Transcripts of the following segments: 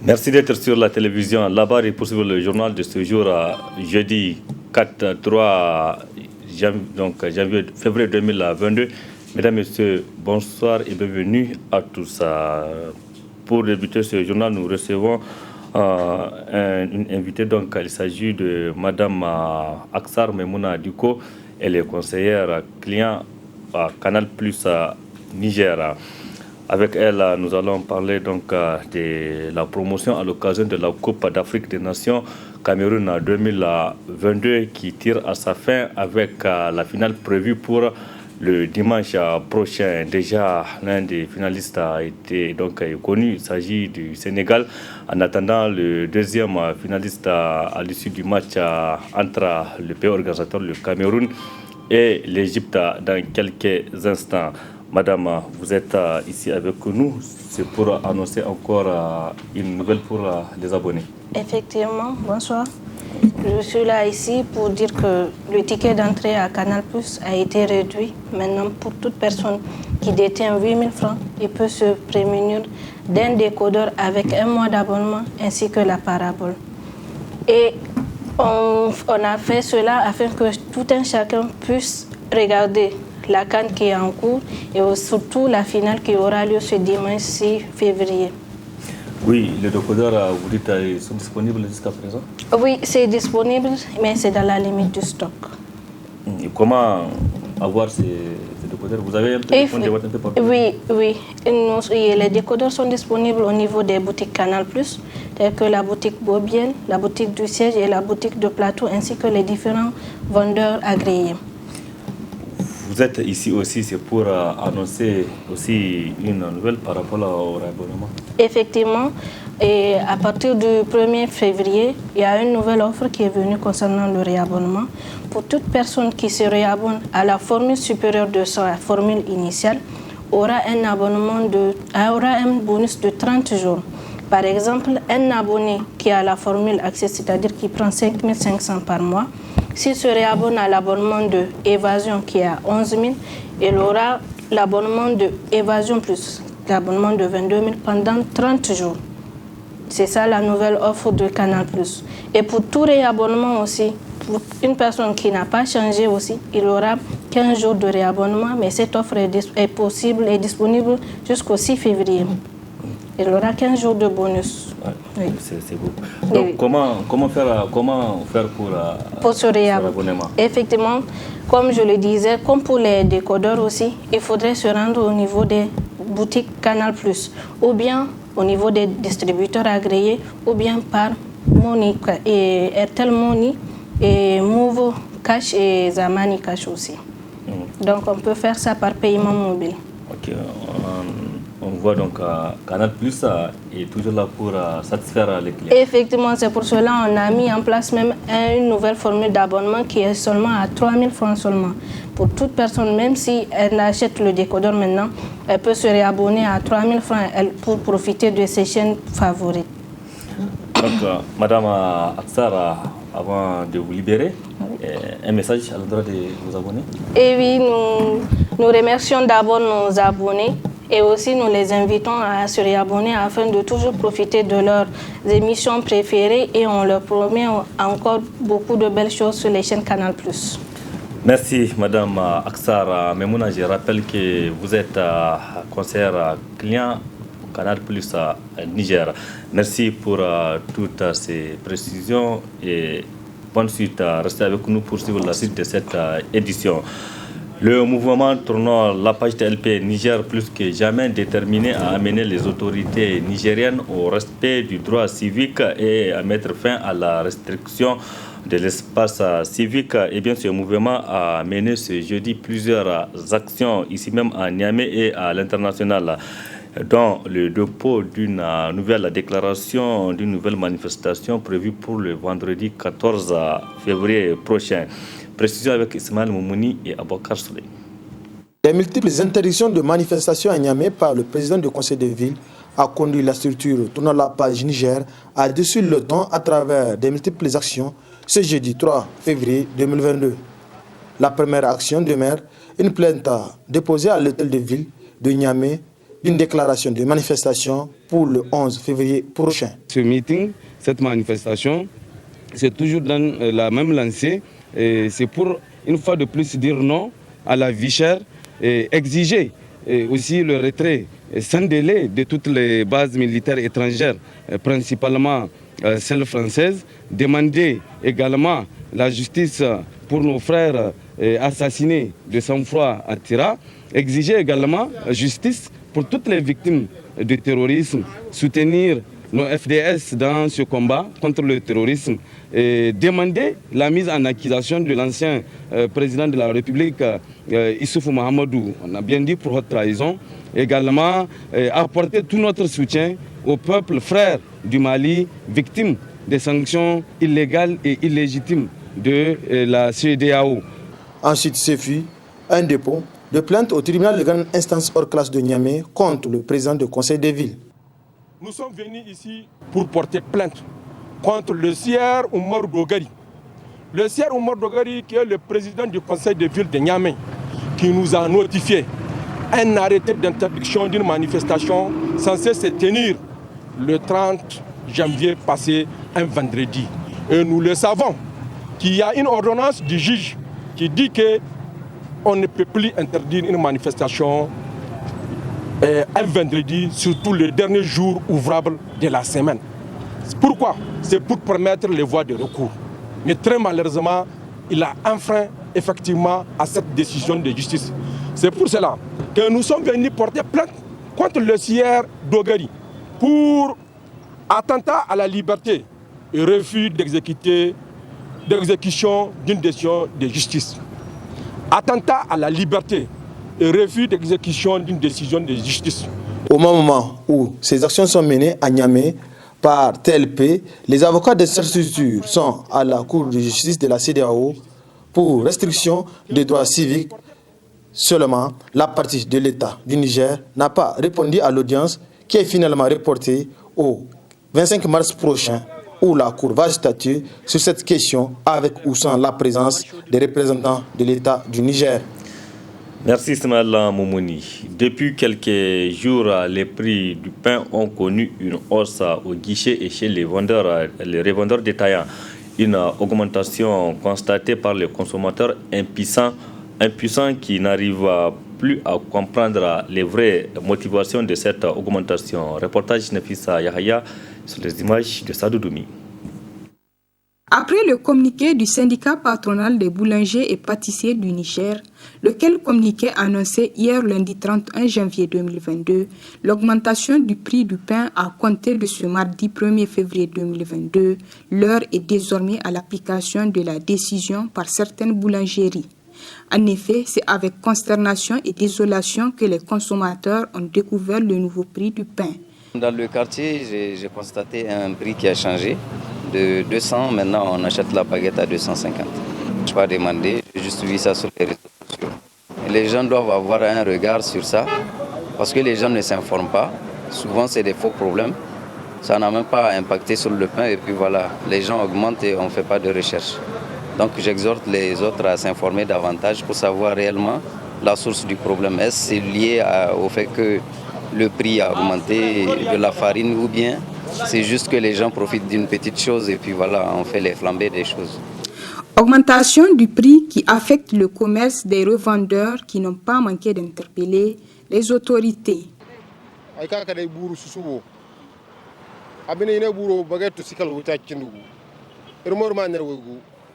Merci d'être sur la télévision. Là-bas, et poursuivre le journal de ce jour, jeudi 3 février 2022. Mesdames et messieurs, bonsoir et bienvenue à tous. Pour débuter ce journal, nous recevons une invitée. Donc, il s'agit de Madame Aksar Memouna Diko. Elle est conseillère client à Canal Plus Niger. Avec elle, nous allons parler donc de la promotion à l'occasion de la Coupe d'Afrique des Nations Cameroun 2022 qui tire à sa fin avec la finale prévue pour le dimanche prochain. Déjà, l'un des finalistes a été donc connu, il s'agit du Sénégal. En attendant le deuxième finaliste à l'issue du match entre le pays organisateur, le Cameroun, et l'Égypte dans quelques instants. Madame, vous êtes ici avec nous, c'est pour annoncer encore une nouvelle pour les abonnés. Effectivement, bonsoir. Je suis là ici pour dire que le ticket d'entrée à Canal Plus a été réduit. Maintenant, pour toute personne qui détient 8 000 francs, il peut se prémunir d'un décodeur avec un mois d'abonnement ainsi que la parabole. Et on a fait cela afin que tout un chacun puisse regarder la CAN qui est en cours et surtout la finale qui aura lieu ce dimanche 6 février. Oui, les décodeurs, vous dites, ils sont disponibles jusqu'à présent? Oui, c'est disponible, mais c'est dans la limite du stock. Et comment avoir ces décodeurs? Vous avez un téléphone de votre portable? Oui. Les décodeurs sont disponibles au niveau des boutiques Canal+, telles que la boutique Bobienne, la boutique du siège et la boutique de plateau, ainsi que les différents vendeurs agréés. Vous êtes ici aussi, c'est pour annoncer aussi une nouvelle par rapport au réabonnement? Effectivement, et à partir du 1er février, il y a une nouvelle offre qui est venue concernant le réabonnement. Pour toute personne qui se réabonne à la formule supérieure de sa formule initiale, aura un bonus de 30 jours. Par exemple, un abonné qui a la formule Access, c'est-à-dire qui prend 5 500 par mois, s'il se réabonne à l'abonnement de Évasion qui est à 11 000, il aura l'abonnement de Évasion plus l'abonnement de 22 000 pendant 30 jours. C'est ça la nouvelle offre de Canal+. Et pour tout réabonnement aussi, pour une personne qui n'a pas changé aussi, il aura 15 jours de réabonnement, mais cette offre est possible et disponible jusqu'au 6 février. Il aura 15 jours de bonus. Ouais, oui. C'est beau. Donc, oui. Comment faire pour ce réabonnement? Effectivement, comme je le disais, comme pour les décodeurs aussi, il faudrait se rendre au niveau des boutiques Canal+, ou bien au niveau des distributeurs agréés, ou bien par Money, et Airtel Money, et Move Cash et Zamani Cash aussi. Donc, on peut faire ça par paiement mobile. Ok. On voit donc Canal Plus est toujours là pour satisfaire les clients. Effectivement, c'est pour cela qu'on a mis en place même une nouvelle formule d'abonnement qui est seulement à 3 000 francs seulement. Pour toute personne, même si elle achète le décodeur maintenant, elle peut se réabonner à 3 000 francs pour profiter de ses chaînes favorites. Donc, Madame Aksar, avant de vous libérer, un message à l'endroit de vos abonnés? Et oui, nous remercions d'abord nos abonnés. Et aussi, nous les invitons à se réabonner afin de toujours profiter de leurs émissions préférées et on leur promet encore beaucoup de belles choses sur les chaînes Canal+. Merci, Madame Aksar Memouna. Je rappelle que vous êtes conseillère client Canal+ Niger. Merci pour toutes ces précisions et bonne suite. Restez avec nous pour suivre la suite de cette édition. Le mouvement tournant la page TLP Niger plus que jamais déterminé à amener les autorités nigériennes au respect du droit civique et à mettre fin à la restriction de l'espace civique. Et bien, ce mouvement a mené ce jeudi plusieurs actions ici même à Niamey et à l'international, dont le dépôt d'une nouvelle déclaration, d'une nouvelle manifestation prévue pour le vendredi 14 février prochain. Précision avec Ismaël Moumouni et Abokar Souley. Les multiples interdictions de manifestations à Niamey par le président du conseil de ville a conduit la structure tournant la page Niger à dessus le temps à travers des multiples actions ce jeudi 3 février 2022. La première action demeure une plainte déposée à l'hôtel de ville de Niamey d'une déclaration de manifestation pour le 11 février prochain. Ce meeting, cette manifestation, c'est toujours dans la même lancée. C'est pour, une fois de plus, dire non à la vie chère et exiger aussi le retrait sans délai de toutes les bases militaires étrangères, principalement celles françaises. Demander également la justice pour nos frères assassinés de sang-froid à Tira. Exiger également justice pour toutes les victimes du terrorisme. Soutenir nos FDS dans ce combat contre le terrorisme. Et demander la mise en accusation de l'ancien président de la République, Issoufou Mahamadou. On a bien dit pour haute trahison. Également apporter tout notre soutien au peuple frère du Mali, victime des sanctions illégales et illégitimes de la CEDEAO. Ensuite, ce fut un dépôt de plainte au tribunal de grande instance hors classe de Niamey contre le président du conseil des villes. Nous sommes venus ici pour porter plainte contre le sieur Oumar Dogari. Le sieur Oumar Dogari, qui est le président du conseil des villes de Niamey, qui nous a notifié un arrêté d'interdiction d'une manifestation censée se tenir le 30 janvier passé, un vendredi. Et nous le savons, qu'il y a une ordonnance du juge qui dit qu'on ne peut plus interdire une manifestation un vendredi, surtout le dernier jour ouvrable de la semaine. Pourquoi? C'est pour permettre les voies de recours. Mais très malheureusement, il a enfreint effectivement à cette décision de justice. C'est pour cela que nous sommes venus porter plainte contre le sieur Dogari pour attentat à la liberté et refus d'exécution d'une décision de justice. Attentat à la liberté et refus d'exécution d'une décision de justice. Au moment où ces actions sont menées à Niamey par TLP, les avocats de cette structure sont à la Cour de justice de la CEDEAO pour restriction des droits civiques. Seulement, la partie de l'État du Niger n'a pas répondu à l'audience qui est finalement reportée au 25 mars prochain, où la Cour va statuer sur cette question avec ou sans la présence des représentants de l'État du Niger. Merci Ismaël Moumouni. Depuis quelques jours, les prix du pain ont connu une hausse au guichet et chez les revendeurs détaillants. Une augmentation constatée par les consommateurs impuissants qui n'arrivent plus à comprendre les vraies motivations de cette augmentation. Reportage Nefissa Yahaya sur les images de Sadou Doumi. Après le communiqué du syndicat patronal des boulangers et pâtissiers du Niger, lequel communiqué annonçait hier lundi 31 janvier 2022 l'augmentation du prix du pain à compter de ce mardi 1er février 2022, l'heure est désormais à l'application de la décision par certaines boulangeries. En effet, c'est avec consternation et désolation que les consommateurs ont découvert le nouveau prix du pain. Dans le quartier, j'ai constaté un prix qui a changé. De 200, maintenant on achète la baguette à 250. Je n'ai pas demandé, j'ai juste vu ça sur les réseaux sociaux. Et les gens doivent avoir un regard sur ça, parce que les gens ne s'informent pas. Souvent c'est des faux problèmes. Ça n'a même pas impacté sur le pain et puis voilà, les gens augmentent et on ne fait pas de recherche. Donc j'exhorte les autres à s'informer davantage pour savoir réellement la source du problème. Est-ce que c'est lié au fait que le prix a augmenté de la farine ou bien c'est juste que les gens profitent d'une petite chose et puis voilà, on fait les flambées des choses. Augmentation du prix qui affecte le commerce des revendeurs qui n'ont pas manqué d'interpeller les autorités.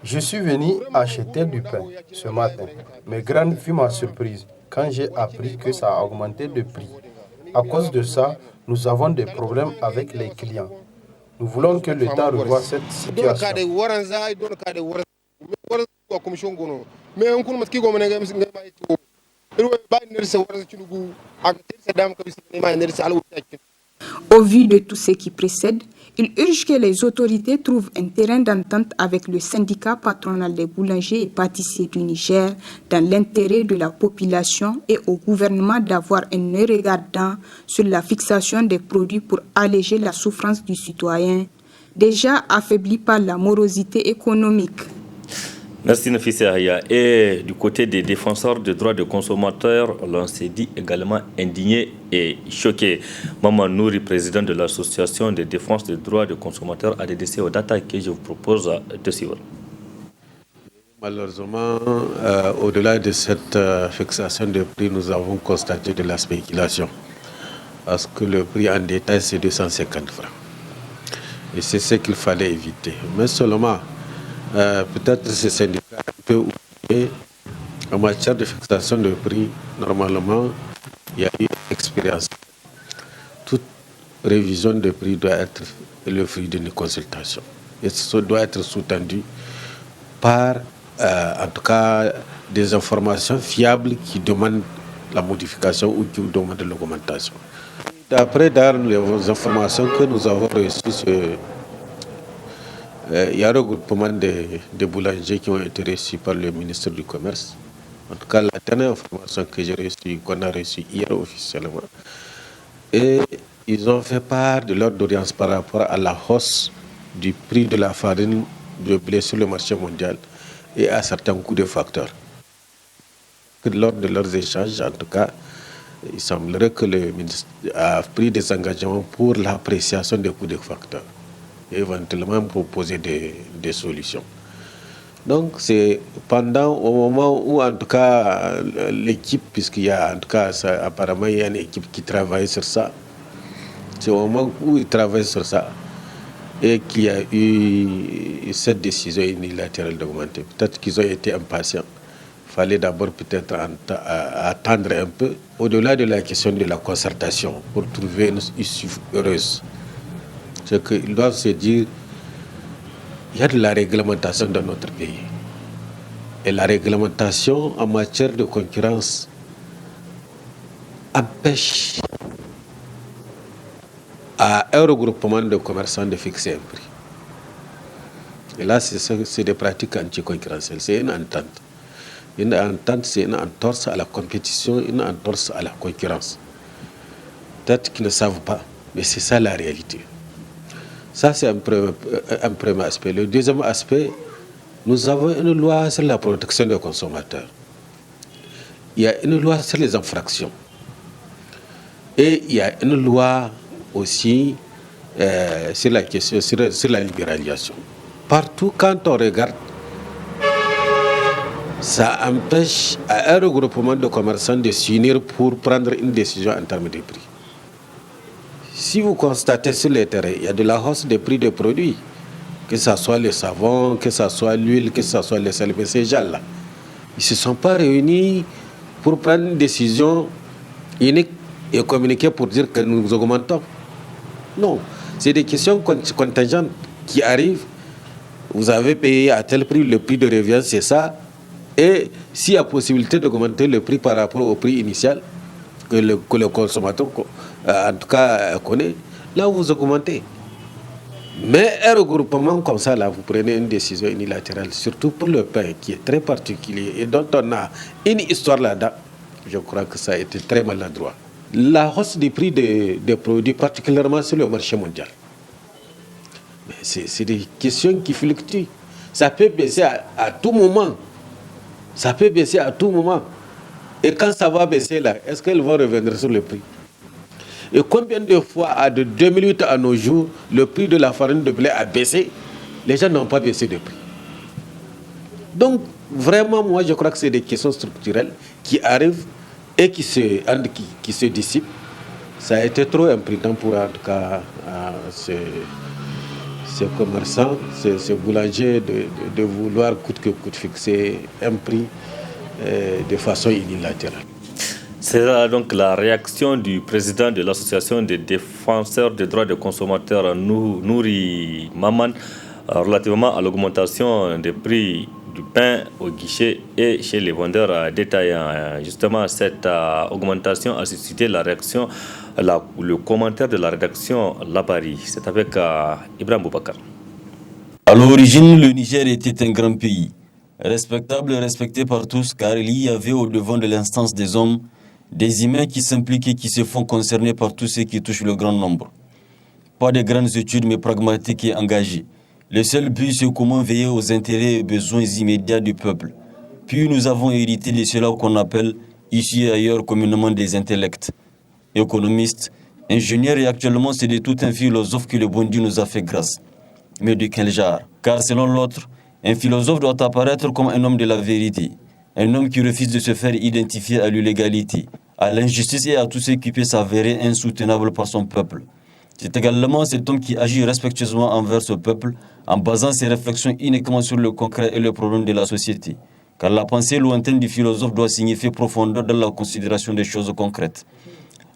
Je suis venu acheter du pain ce matin, mais grande fut ma surprise quand j'ai appris que ça a augmenté de prix. À cause de ça, nous avons des problèmes avec les clients. Nous voulons que l'État revoie cette situation. Au vu de tout ce qui précède, il urge que les autorités trouvent un terrain d'entente avec le syndicat patronal des boulangers et pâtissiers du Niger dans l'intérêt de la population et au gouvernement d'avoir un œil regardant sur la fixation des produits pour alléger la souffrance du citoyen, déjà affaibli par la morosité économique. Merci Nafissi Aya. Et du côté des défenseurs des droits des consommateurs, l'on s'est dit également indigné et choqué. Maman Nouri, président de l'association de défense des droits des consommateurs ADDC Odata, que je vous propose de suivre. Malheureusement, au-delà de cette fixation de prix, nous avons constaté de la spéculation. Parce que le prix en détail, c'est 250 francs. Et c'est ce qu'il fallait éviter. Mais seulement, peut-être ce syndicat un peu oublié, en matière de fixation de prix, normalement, il y a eu une expérience. Toute révision de prix doit être le fruit d'une consultation. Et ça doit être sous-tendu par, en tout cas, des informations fiables qui demandent la modification ou qui demandent l'augmentation. D'après les informations que nous avons reçues, il y a un regroupement de boulangers qui ont été reçus par le ministre du Commerce. En tout cas, la dernière information que j'ai reçue, qu'on a reçue hier officiellement, et ils ont fait part de leur doléance par rapport à la hausse du prix de la farine de blé sur le marché mondial et à certains coûts de facteurs. Lors de leurs échanges, en tout cas, il semblerait que le ministre a pris des engagements pour l'appréciation des coûts de facteurs et éventuellement proposer des solutions. Donc c'est au moment où en tout cas l'équipe, puisqu'il y a en tout cas apparemment il y a une équipe qui travaille sur ça, c'est au moment où ils travaillent sur ça et qu'il y a eu cette décision unilatérale d'augmenter. Peut-être qu'ils ont été impatients. Il fallait d'abord peut-être attendre un peu, au-delà de la question de la concertation, pour trouver une issue heureuse. C'est qu'ils doivent se dire, il y a de la réglementation dans notre pays. Et la réglementation en matière de concurrence empêche à un regroupement de commerçants de fixer un prix. Et là, c'est des pratiques anticoncurrentielles, c'est une entente. Une entente, c'est une entorse à la compétition, une entorse à la concurrence. Peut-être qu'ils ne savent pas, mais c'est ça la réalité. Ça, c'est un premier aspect. Le deuxième aspect, nous avons une loi sur la protection des consommateurs. Il y a une loi sur les infractions. Et il y a une loi aussi sur la question, sur la libéralisation. Partout, quand on regarde, ça empêche à un regroupement de commerçants de s'unir pour prendre une décision en termes de prix. Si vous constatez sur le terrain, il y a de la hausse des prix des produits, que ce soit le savon, que ce soit l'huile, que ce soit le sel, mais ces gens-là, ils ne se sont pas réunis pour prendre une décision unique et communiquer pour dire que nous augmentons. Non, c'est des questions contingentes qui arrivent. Vous avez payé à tel prix, le prix de revient, c'est ça. Et s'il y a possibilité d'augmenter le prix par rapport au prix initial, que le consommateur, en tout cas, connaît, là vous augmentez. Mais un regroupement comme ça, là, vous prenez une décision unilatérale, surtout pour le pain, qui est très particulier et dont on a une histoire là-dedans. Je crois que ça a été très maladroit. La hausse des prix des produits, particulièrement sur le marché mondial, mais c'est des questions qui fluctuent. Ça peut baisser à tout moment. Ça peut baisser à tout moment. Et quand ça va baisser là, est-ce qu'elles vont revenir sur le prix? Et combien de fois, de 2008 à nos jours, le prix de la farine de blé a baissé? Les gens n'ont pas baissé de prix. Donc, vraiment, moi, je crois que c'est des questions structurelles qui arrivent et qui se dissipent. Ça a été trop imprudent pour, en tout cas, ces commerçants, ces boulangers, de vouloir coûte que coûte fixer un prix de façon unilatérale. C'est là donc la réaction du président de l'association des défenseurs des droits des consommateurs, Nouri Maman, relativement à l'augmentation des prix du pain au guichet et chez les vendeurs détaillants. Justement, cette augmentation a suscité la réaction, le commentaire de la rédaction Labari. C'est avec Ibrahim Boubacar. À l'origine, le Niger était un grand pays, respectable et respecté par tous, car il y avait au devant de l'instance des hommes des humains qui s'impliquent et qui se font concerner par tout ce qui touche le grand nombre. Pas de grandes études, mais pragmatiques et engagées. Le seul but, c'est comment veiller aux intérêts et besoins immédiats du peuple. Puis nous avons hérité de cela qu'on appelle, ici et ailleurs, communément des intellects. Économistes, ingénieurs et actuellement, c'est de tout un philosophe que le bon Dieu nous a fait grâce. Mais de quel genre? Car selon l'autre, un philosophe doit apparaître comme un homme de la vérité. Un homme qui refuse de se faire identifier à l'illégalité, à l'injustice et à tout ce qui peut s'avérer insoutenable par son peuple. C'est également cet homme qui agit respectueusement envers ce peuple en basant ses réflexions uniquement sur le concret et le problème de la société. Car la pensée lointaine du philosophe doit signifier profondeur dans la considération des choses concrètes.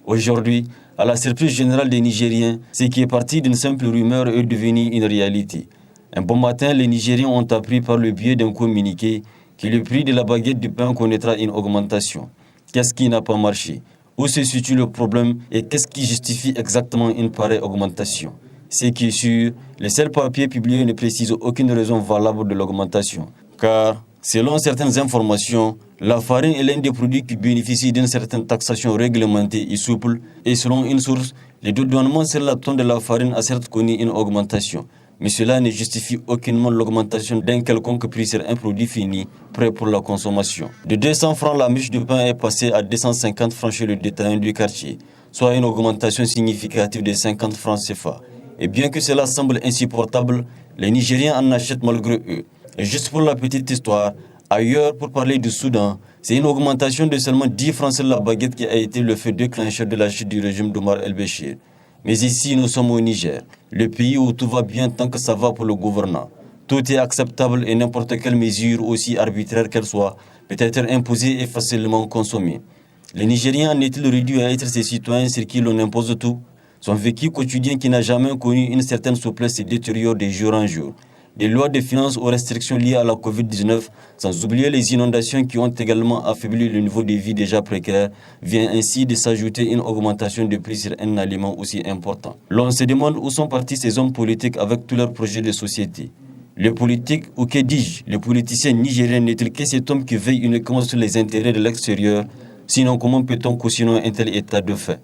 Aujourd'hui, à la surprise générale des Nigériens, ce qui est parti d'une simple rumeur est devenu une réalité. Un bon matin, les Nigériens ont appris par le biais d'un communiqué que le prix de la baguette du pain connaîtra une augmentation. Qu'est-ce qui n'a pas marché? Où se situe le problème et qu'est-ce qui justifie exactement une pareille augmentation? Ce qui est sûr, les seuls papiers publiés ne précisent aucune raison valable de l'augmentation. Car, selon certaines informations, la farine est l'un des produits qui bénéficient d'une certaine taxation réglementée et souple. Et selon une source, le dédouanement sur la tonne de la farine a certes connu une augmentation. Mais cela ne justifie aucunement l'augmentation d'un quelconque prix sur un produit fini, prêt pour la consommation. De 200 francs, la miche de pain est passée à 250 francs chez le détaillant du quartier, soit une augmentation significative de 50 francs CFA. Et bien que cela semble insupportable, les Nigériens en achètent malgré eux. Et juste pour la petite histoire, ailleurs, pour parler du Soudan, c'est une augmentation de seulement 10 francs sur la baguette qui a été le fait déclencheur de la chute du régime d'Omar el-Béchir. Mais ici, nous sommes au Niger, le pays où tout va bien tant que ça va pour le gouvernant. Tout est acceptable et n'importe quelle mesure, aussi arbitraire qu'elle soit, peut être imposée et facilement consommée. Les Nigériens en est-il réduit à être ces citoyens sur qui l'on impose tout? Son vécu quotidien qui n'a jamais connu une certaine souplesse se détériore de jour en jour. Des lois de finances aux restrictions liées à la Covid-19, sans oublier les inondations qui ont également affaibli le niveau de vie déjà précaire, vient ainsi de s'ajouter une augmentation de prix sur un aliment aussi important. L'on se demande où sont partis ces hommes politiques avec tous leurs projets de société. Les politiques, ou que dis-je, les politiciens nigériens n'est-il que cet homme qui veille uniquement sur les intérêts de l'extérieur? Sinon, comment peut-on cautionner un tel état de fait?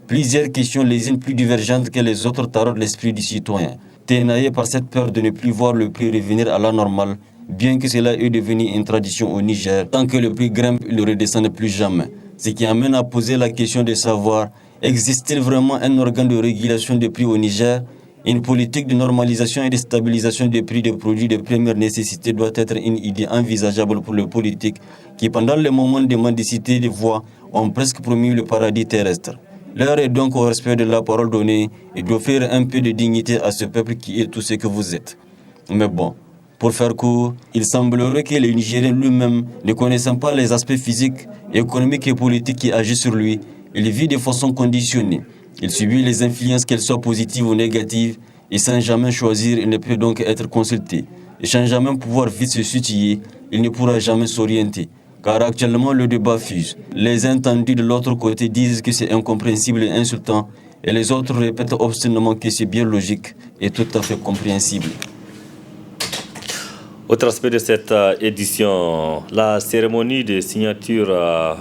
Plusieurs questions, les unes plus divergentes que les autres, taraudent l'esprit du citoyen, ténaillé par cette peur de ne plus voir le prix revenir à la normale, bien que cela est devenu une tradition au Niger. Tant que le prix grimpe, il ne redescend plus jamais. Ce qui amène à poser la question de savoir, existe-t-il vraiment un organe de régulation des prix au Niger? Une politique de normalisation et de stabilisation des prix des produits de première nécessité doit être une idée envisageable pour les politiques qui, pendant les moments de mendicité de voix, ont presque promis le paradis terrestre. L'heure est donc au respect de la parole donnée et d'offrir un peu de dignité à ce peuple qui est tout ce que vous êtes. Mais bon, pour faire court, il semblerait que les Nigériens lui-même, ne connaissant pas les aspects physiques, économiques et politiques qui agissent sur lui, il vit de façon conditionnée. Il subit les influences, qu'elles soient positives ou négatives, et sans jamais choisir, il ne peut donc être consulté. Et sans jamais pouvoir vite se situer, il ne pourra jamais s'orienter. Car actuellement, le débat fuse. Les entendus de l'autre côté disent que c'est incompréhensible et insultant, et les autres répètent obstinément que c'est bien logique et tout à fait compréhensible. Autre aspect de cette édition, la cérémonie de signature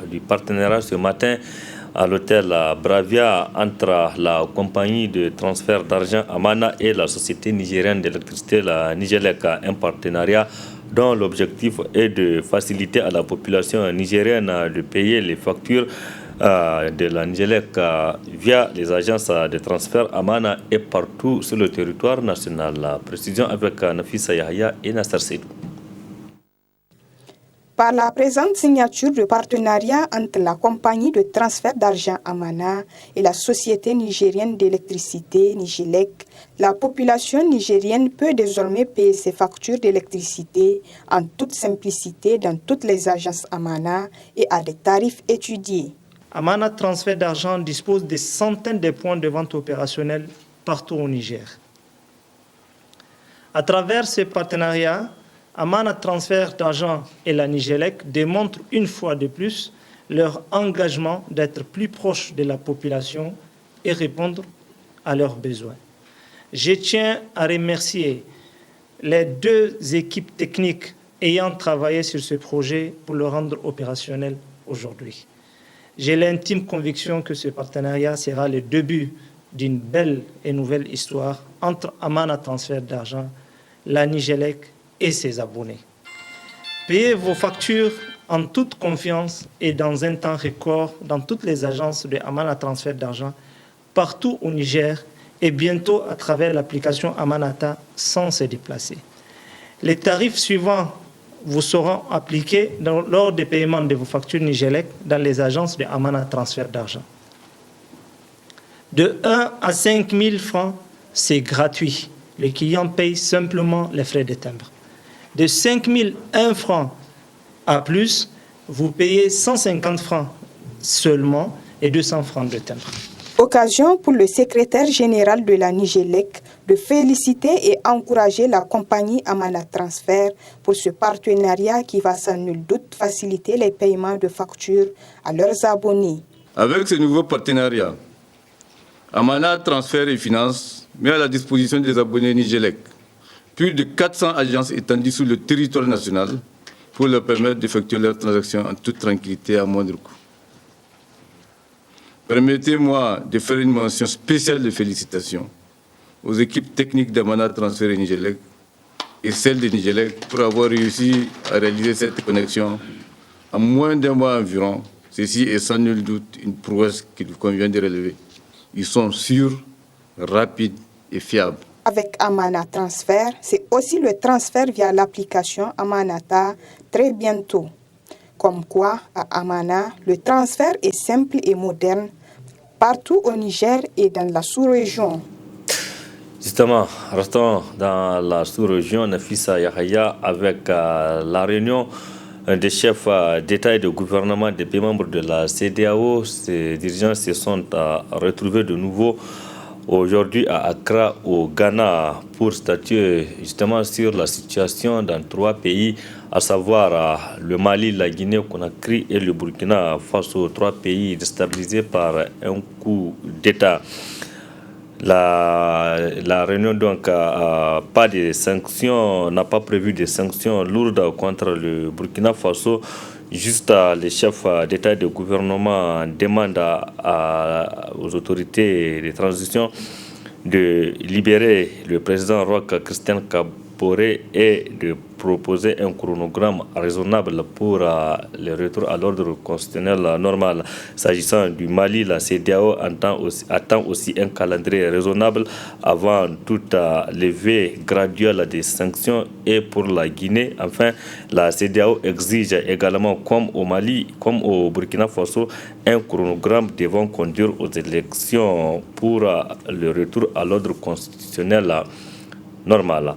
du partenariat ce matin à l'hôtel Bravia entre la compagnie de transfert d'argent Amana et la société nigérienne d'électricité, la Nigelec, un partenariat dont l'objectif est de faciliter à la population nigérienne de payer les factures de la Nigelec via les agences de transfert Amana et partout sur le territoire national. La précision avec Nafisa Yahya et Nassar Seydou. Par la présente signature de partenariat entre la compagnie de transfert d'argent Amana et la société nigérienne d'électricité Nigelec, la population nigérienne peut désormais payer ses factures d'électricité en toute simplicité dans toutes les agences Amana et à des tarifs étudiés. Amana Transfert d'argent dispose de centaines de points de vente opérationnels partout au Niger. À travers ce partenariat, Amana Transfert d'argent et la Nigelec démontrent une fois de plus leur engagement d'être plus proche de la population et répondre à leurs besoins. Je tiens à remercier les deux équipes techniques ayant travaillé sur ce projet pour le rendre opérationnel aujourd'hui. J'ai l'intime conviction que ce partenariat sera le début d'une belle et nouvelle histoire entre Amana Transfert d'argent la Nigélec et ses abonnés. Payez vos factures en toute confiance et dans un temps record dans toutes les agences de Amana Transfert d'argent partout au Niger et bientôt à travers l'application Amanata sans se déplacer. Les tarifs suivants vous seront appliqués lors des paiements de vos factures Nigélec dans les agences de Amana Transfert d'argent. De 1 à 5 000 francs, c'est gratuit. Le client paye simplement les frais de timbre. De 5 001 francs à plus, vous payez 150 francs seulement et 200 francs de timbre. Occasion pour le secrétaire général de la Nigélec de féliciter et encourager la compagnie Amana Transfert pour ce partenariat qui va sans nul doute faciliter les paiements de factures à leurs abonnés. Avec ce nouveau partenariat, Amana Transfert et Finance met à la disposition des abonnés Nigélec plus de 400 agences étendues sur le territoire national pour leur permettre d'effectuer leurs transactions en toute tranquillité à moindre coût. Permettez-moi de faire une mention spéciale de félicitations aux équipes techniques d'Amana Transfert et Nigélec et celles de Nigélec pour avoir réussi à réaliser cette connexion en moins d'un mois environ. Ceci est sans nul doute une prouesse qu'il convient de relever. Ils sont sûrs, rapides et fiables. Avec Amana Transfert, c'est aussi le transfert via l'application Amanata très bientôt. Comme quoi, à Amana, le transfert est simple et moderne partout au Niger et dans la sous-région. Justement, restons dans la sous-région, Nafissa Yahaya, avec la réunion des chefs d'État et de gouvernement des pays membres de la CEDEAO. Ces dirigeants se sont retrouvés de nouveau aujourd'hui à Accra, au Ghana, pour statuer justement sur la situation dans 3 pays, à savoir le Mali, la Guinée-Conakry et le Burkina Faso, 3 pays déstabilisés par un coup d'État. La réunion donc n'a pas prévu de sanctions lourdes contre le Burkina Faso. Juste les chefs d'État et de gouvernement demandent aux autorités de transition de libérer le président Roch Christian Kaboré et de proposer un chronogramme raisonnable pour le retour à l'ordre constitutionnel normal. S'agissant du Mali, la CEDEAO attend aussi un calendrier raisonnable avant toute levée graduelle des sanctions. Et pour la Guinée, enfin, la CEDEAO exige également, comme au Mali, comme au Burkina Faso, un chronogramme devant conduire aux élections pour le retour à l'ordre constitutionnel normal.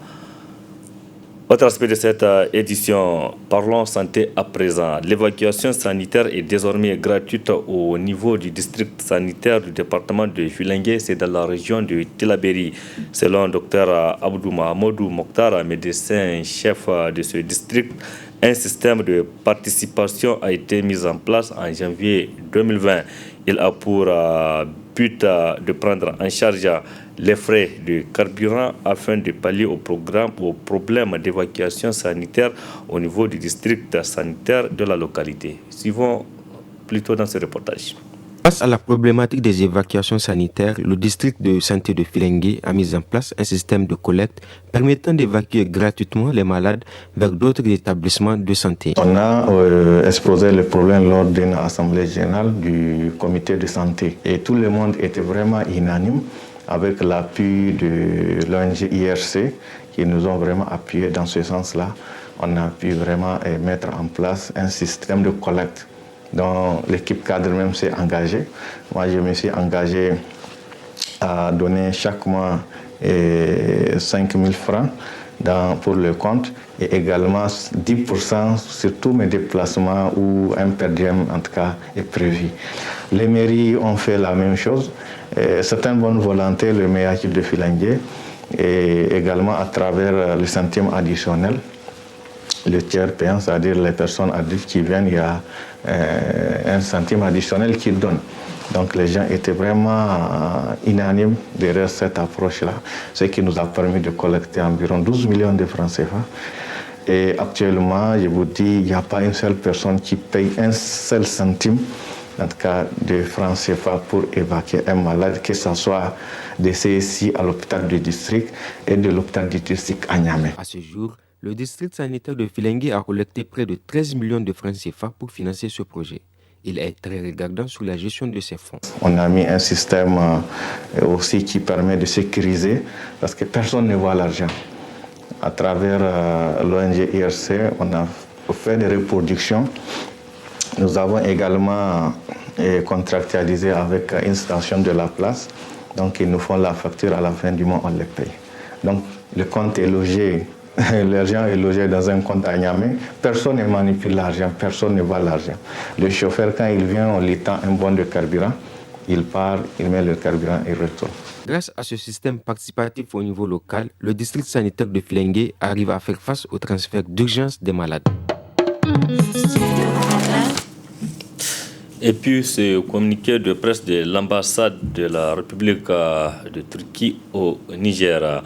Autre aspect de cette édition, parlons santé à présent. L'évacuation sanitaire est désormais gratuite au niveau du district sanitaire du département de Filengue, c'est dans la région de Tillabéri. Selon Dr Abdou Mahamadou Mokhtar, médecin-chef de ce district, un système de participation a été mis en place en janvier 2020. Il a pour but de prendre en charge les frais de carburant afin de pallier au problème d'évacuation sanitaire au niveau du district sanitaire de la localité. Suivons plutôt dans ce reportage. Face à la problématique des évacuations sanitaires, le district de santé de Filengue a mis en place un système de collecte permettant d'évacuer gratuitement les malades vers d'autres établissements de santé. On a exposé le problème lors d'une assemblée générale du comité de santé et tout le monde était vraiment unanime avec l'appui de l'ONG IRC qui nous ont vraiment appuyé dans ce sens-là. On a pu vraiment mettre en place un système de collecte dont l'équipe cadre même s'est engagée. Moi, je me suis engagé à donner chaque mois 5 000 francs pour le compte et également 10% sur tous mes déplacements où un per diem en tout cas est prévu. Les mairies ont fait la même chose. Certaines bonnes volontés, le MAH de Filengue et également à travers le centime additionnel, le tiers payant, c'est-à-dire les personnes adultes qui viennent, il y a un centime additionnel qu'ils donnent. Donc les gens étaient vraiment unanimes derrière cette approche-là, ce qui nous a permis de collecter environ 12 millions de francs CFA. Et actuellement, je vous dis, il n'y a pas une seule personne qui paye un seul centime en tout cas de francs CFA pour évacuer un malade, que ce soit des CSI à l'hôpital du district et de l'hôpital du district à Niamey. À ce jour, le district sanitaire de Filengue a collecté près de 13 millions de francs CFA pour financer ce projet. Il est très regardant sur la gestion de ces fonds. On a mis un système aussi qui permet de sécuriser parce que personne ne voit l'argent. À travers l'ONG IRC, on a fait des reproductions. Nous avons également contractualisé avec une station de la place. Donc ils nous font la facture, à la fin du mois, on les paye. Donc le compte est logé. L'argent est logé dans un compte à Niamey. Personne ne manipule l'argent, personne ne voit l'argent. Le chauffeur, quand il vient, on lui tend un bon de carburant. Il part, il met le carburant et retourne. Grâce à ce système participatif au niveau local, le district sanitaire de Filengue arrive à faire face au transfert d'urgence des malades. Et puis ce communiqué de presse de l'ambassade de la République de Turquie au Niger.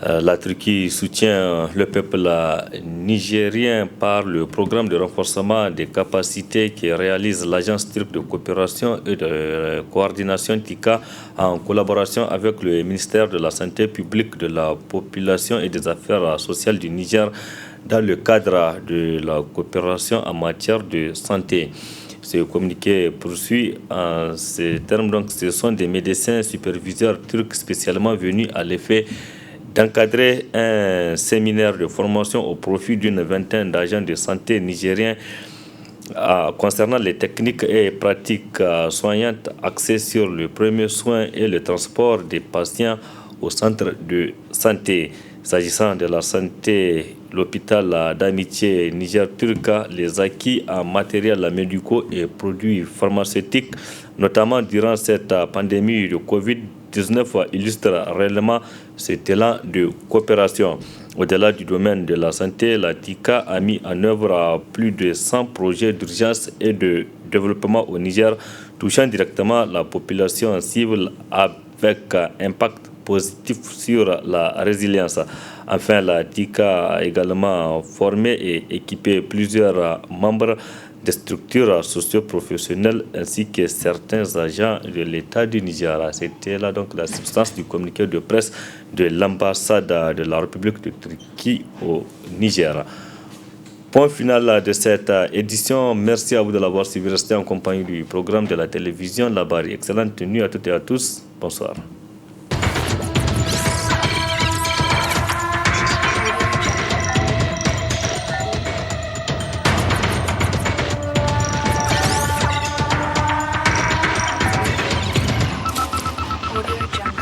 La Turquie soutient le peuple nigérien par le programme de renforcement des capacités que réalise l'Agence turque de coopération et de coordination TICA en collaboration avec le ministère de la Santé publique, de la population et des affaires sociales du Niger dans le cadre de la coopération en matière de santé. Ce communiqué poursuit en ces termes, donc ce sont des médecins superviseurs turcs spécialement venus à l'effet d'encadrer un séminaire de formation au profit d'une vingtaine d'agents de santé nigériens concernant les techniques et pratiques soignantes axées sur le premier soin et le transport des patients au centre de santé. S'agissant de la santé, l'hôpital d'amitié Niger-Turc, les acquis en matériel médicaux et produits pharmaceutiques, notamment durant cette pandémie de Covid-19, illustre réellement cet élan de coopération. Au-delà du domaine de la santé, la TICA a mis en œuvre plus de 100 projets d'urgence et de développement au Niger, touchant directement la population cible avec impact positif sur la résilience. Enfin, la TICA a également formé et équipé plusieurs membres des structures socio-professionnelles ainsi que certains agents de l'État du Niger. C'était là donc la substance du communiqué de presse de l'ambassade de la République de Turquie au Niger. Point final de cette édition. Merci à vous de l'avoir suivi. Restez en compagnie du programme de la télévision La Barre. Excellente nuit à toutes et à tous. Bonsoir. Audio Jungle.